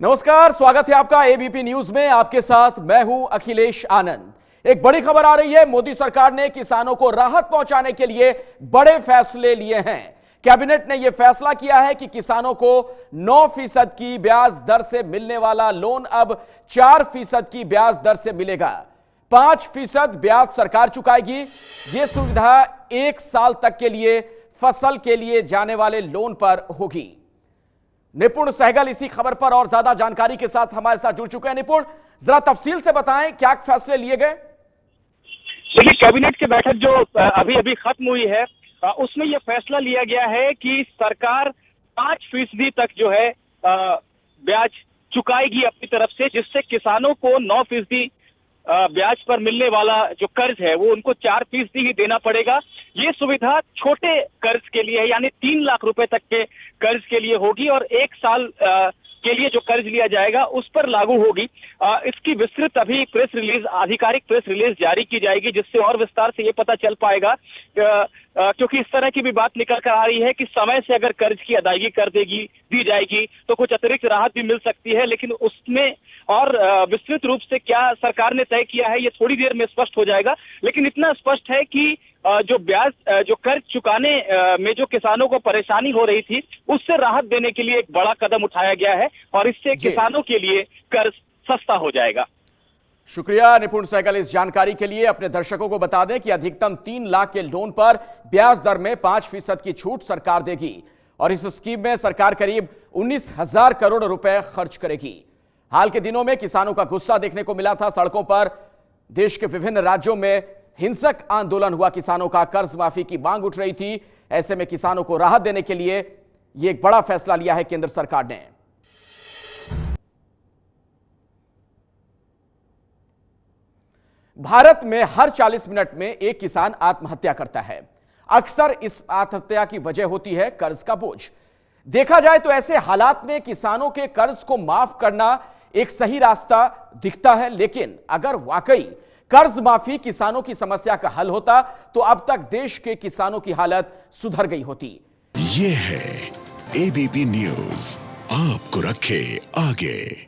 नमस्कार, स्वागत है आपका एबीपी न्यूज में। आपके साथ मैं हूं अखिलेश आनंद। एक बड़ी खबर आ रही है। मोदी सरकार ने किसानों को राहत पहुंचाने के लिए बड़े फैसले लिए हैं। कैबिनेट ने यह फैसला किया है कि किसानों को 9% की ब्याज दर से मिलने वाला लोन अब 4% की ब्याज दर से मिलेगा। 5% ब्याज सरकार चुकाएगी। यह सुविधा 1 साल तक के लिए फसल के लिए जाने वाले लोन पर होगी। निपुण सहगल इसी खबर पर और ज्यादा जानकारी के साथ हमारे साथ जुड़ चुके हैं। निपुण, जरा तफसील से बताएं, क्या फैसले लिए गए? देखिए, कैबिनेट की बैठक जो अभी अभी खत्म हुई है, उसमें यह फैसला लिया गया है कि सरकार 5% तक जो है ब्याज चुकाएगी अपनी तरफ से, जिससे किसानों को 9% ब्याज पर मिलने वाला जो कर्ज है वो उनको 4% ही देना पड़ेगा। ये सुविधा छोटे कर्ज के लिए है, यानी 3 लाख रुपए तक के कर्ज के लिए होगी और 1 साल के लिए जो कर्ज लिया जाएगा उस पर लागू होगी। इसकी विस्तृत अभी आधिकारिक प्रेस रिलीज जारी की जाएगी, जिससे और विस्तार से ये पता चल पाएगा, क्योंकि इस तरह की भी बात निकल कर आ रही है कि समय से अगर कर्ज की अदायगी दी जाएगी तो कुछ अतिरिक्त राहत भी मिल सकती है, लेकिन उसमें और विस्तृत रूप से क्या सरकार ने तय किया है ये थोड़ी देर में स्पष्ट हो जाएगा। लेकिन इतना स्पष्ट है कि जो कर्ज चुकाने में जो किसानों को परेशानी हो रही थी, उससे राहत देने के लिए एक बड़ा कदम उठाया गया है और इससे किसानों के लिए कर्ज सस्ता हो जाएगा। शुक्रिया निपुण सहगल इस जानकारी के लिए। अपने दर्शकों को बता दें कि अधिकतम 3 लाख के लोन पर ब्याज दर में 5% की छूट सरकार देगी और इस स्कीम में सरकार करीब 19,000 करोड़ रुपए खर्च करेगी। हाल के दिनों में किसानों का गुस्सा देखने को मिला था। सड़कों पर देश के विभिन्न राज्यों में हिंसक आंदोलन हुआ। किसानों का कर्ज माफी की मांग उठ रही थी। ऐसे में किसानों को राहत देने के लिए यह एक बड़ा फैसला लिया है केंद्र सरकार ने। भारत में हर 40 मिनट में एक किसान आत्महत्या करता है। अक्सर इस आत्महत्या की वजह होती है कर्ज का बोझ। देखा जाए तो ऐसे हालात में किसानों के कर्ज को माफ करना एक सही रास्ता दिखता है, लेकिन अगर वाकई कर्ज माफी किसानों की समस्या का हल होता तो अब तक देश के किसानों की हालत सुधर गई होती। ये है एबीपी न्यूज, आपको रखे आगे।